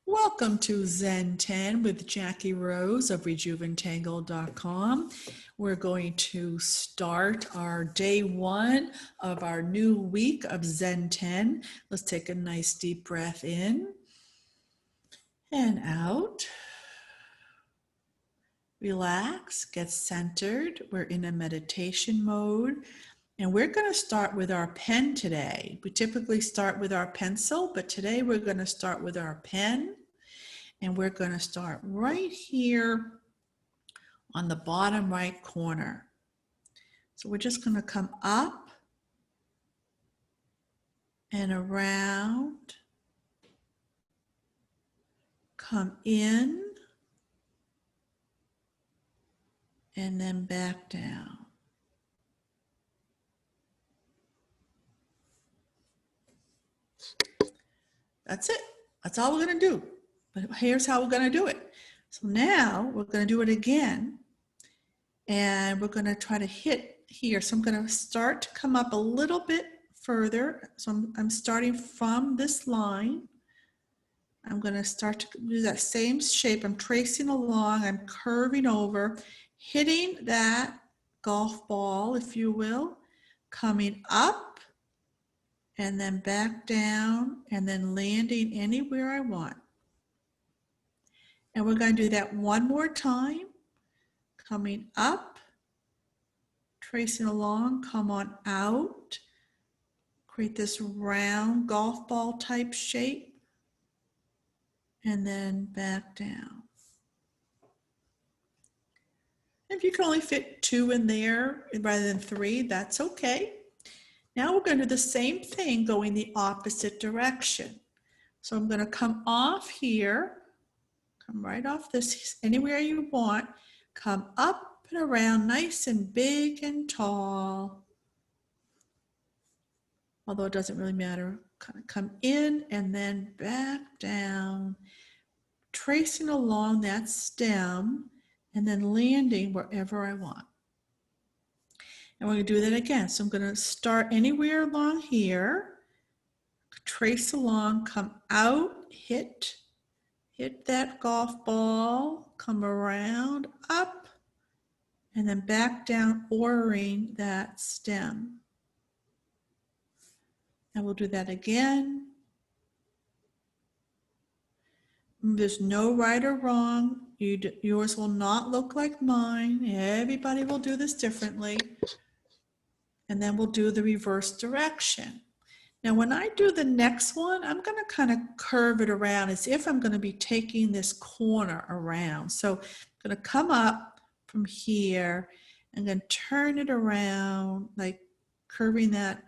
Welcome to Zen 10 with Jackie Rose of rejuventangle.com. We're going to start our day one of our new week of Zen 10. Let's take a nice deep breath in and out. Relax, get centered. We're in a meditation mode. And we're going to start with our pen today. We typically start with our pencil, but today we're going to start with our pen. And we're going to start right here on the bottom right corner. So we're just going to come up and around, come in, and then back down. That's it. That's all we're going to do. But here's how we're going to do it. So now we're going to do it again. And we're going to try to hit here. So I'm going to start to come up a little bit further. So I'm starting from this line. I'm going to start to do that same shape. I'm tracing along. I'm curving over, hitting that golf ball, if you will, coming up and then back down and then landing anywhere I want. And we're going to do that one more time. Coming up, tracing along, come on out, create this round golf ball type shape, and then back down. If you can only fit 2 in there rather than 3, that's okay. Now we're going to do the same thing going the opposite direction. So I'm going to come off here, come right off this, anywhere you want, come up and around nice and big and tall. Although it doesn't really matter. Kind of come in and then back down, tracing along that stem and then landing wherever I want. And we're going to do that again. So I'm going to start anywhere along here, trace along, come out, hit that golf ball, come around, up, and then back down, ordering that stem. And we'll do that again. There's no right or wrong. Yours will not look like mine. Everybody will do this differently. And then we'll do the reverse direction. Now, when I do the next one, I'm going to kind of curve it around as if I'm going to be taking this corner around. So I'm going to come up from here and then turn it around, like curving that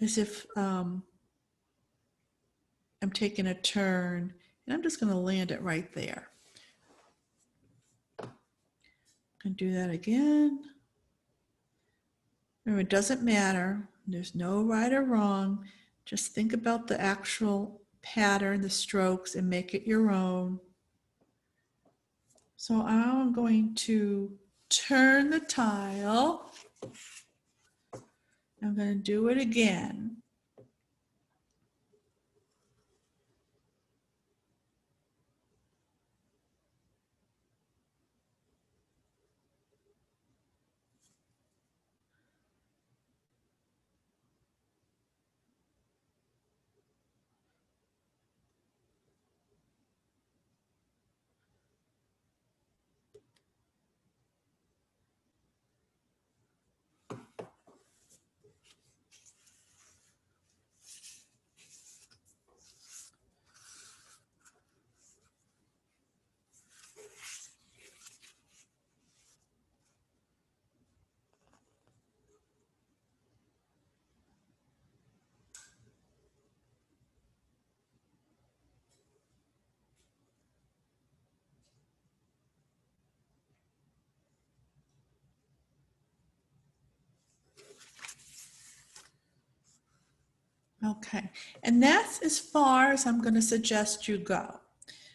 as if I'm taking a turn. And I'm just going to land it right there. I'm going to do that again. Remember, it doesn't matter. There's no right or wrong. Just think about the actual pattern, the strokes, and make it your own. So I'm going to turn the tile. I'm going to do it again. Okay, and that's as far as I'm going to suggest you go.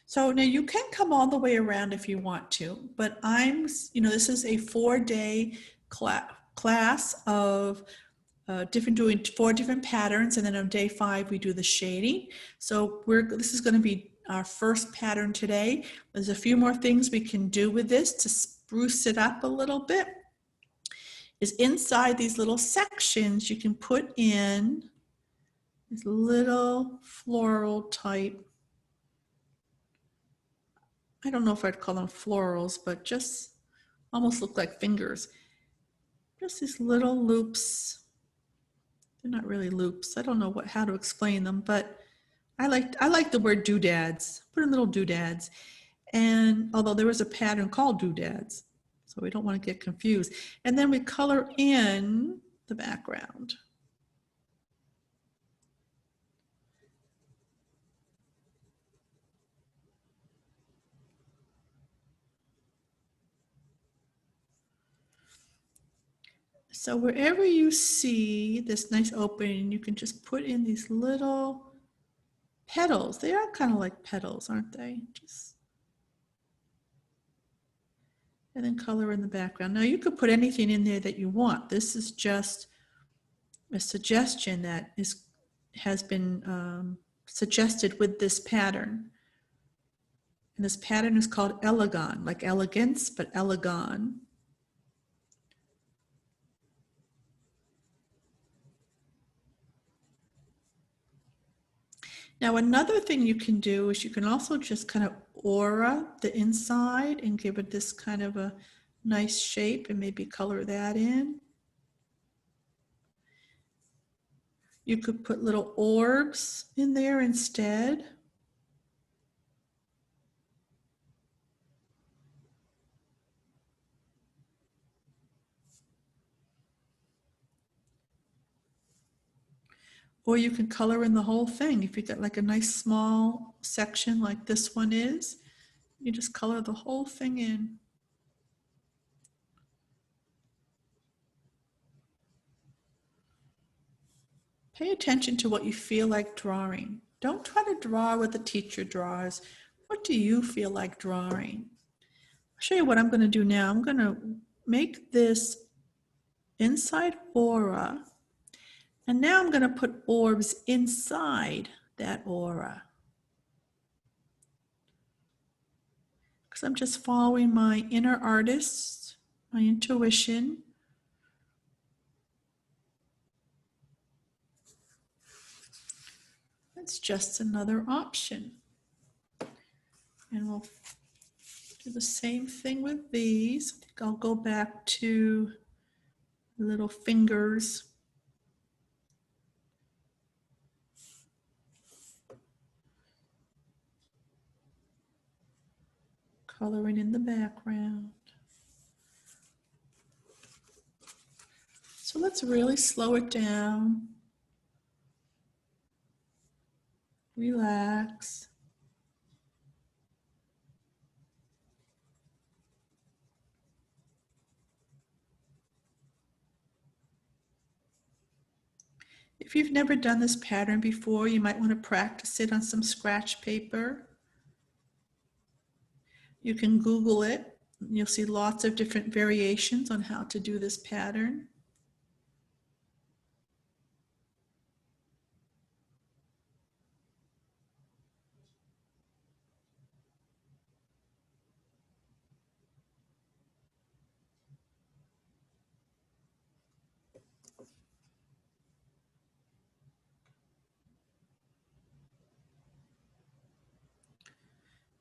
So now you can come all the way around if you want to, but this is a 4-day class of doing 4 different patterns, and then on day 5 we do the shading. So this is going to be our first pattern today. There's a few more things we can do with this to spruce it up a little bit. Is inside these little sections you can put in these little floral type, I don't know if I'd call them florals, but just almost look like fingers. Just these little loops. They're not really loops. I don't know how to explain them, but I like the word doodads. Put in little doodads. And although there is a pattern called doodads, so we don't want to get confused. And then we color in the background. So wherever you see this nice opening, you can just put in these little petals. They are kind of like petals, aren't they? And then color in the background. Now you could put anything in there that you want. This is just a suggestion that has been suggested with this pattern. And this pattern is called Elegon, like elegance, but Elegon. Now another thing you can do is you can also just kind of aura the inside and give it this kind of a nice shape and maybe color that in. You could put little orbs in there instead. Or you can color in the whole thing. If you got like a nice small section like this one is, you just color the whole thing in. Pay attention to what you feel like drawing. Don't try to draw what the teacher draws. What do you feel like drawing? I'll show you what I'm going to do now. I'm going to make this inside aura. And now I'm going to put orbs inside that aura. Because I'm just following my inner artist, my intuition. It's just another option. And we'll do the same thing with these. I think I'll go back to little fingers. Coloring in the background. So let's really slow it down. Relax. If you've never done this pattern before, you might want to practice it on some scratch paper. You can Google it. You'll see lots of different variations on how to do this pattern.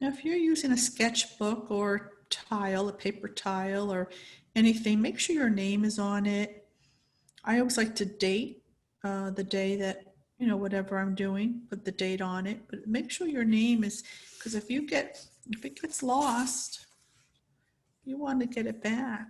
Now, if you're using a sketchbook or tile, a paper tile or anything, make sure your name is on it. I always like to date the day that, whatever I'm doing, put the date on it, but make sure your name is, because if it gets lost, you want to get it back.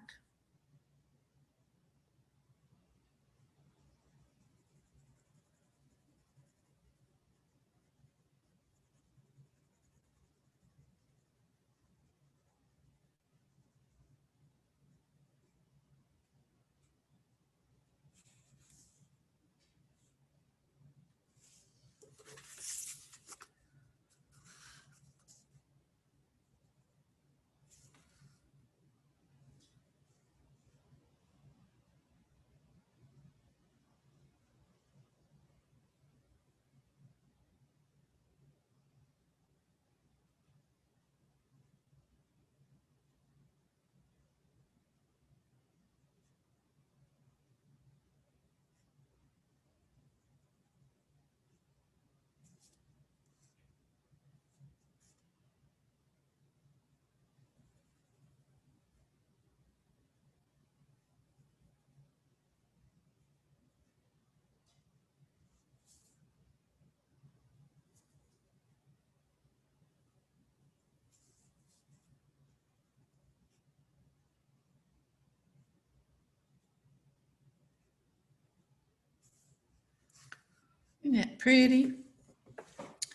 Isn't it pretty?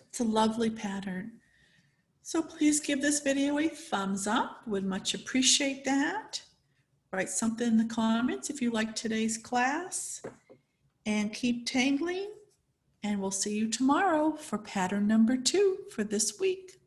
It's a lovely pattern. So please give this video a thumbs up. Would much appreciate that. Write something in the comments if you like today's class. And keep tangling. And we'll see you tomorrow for pattern number 2 for this week.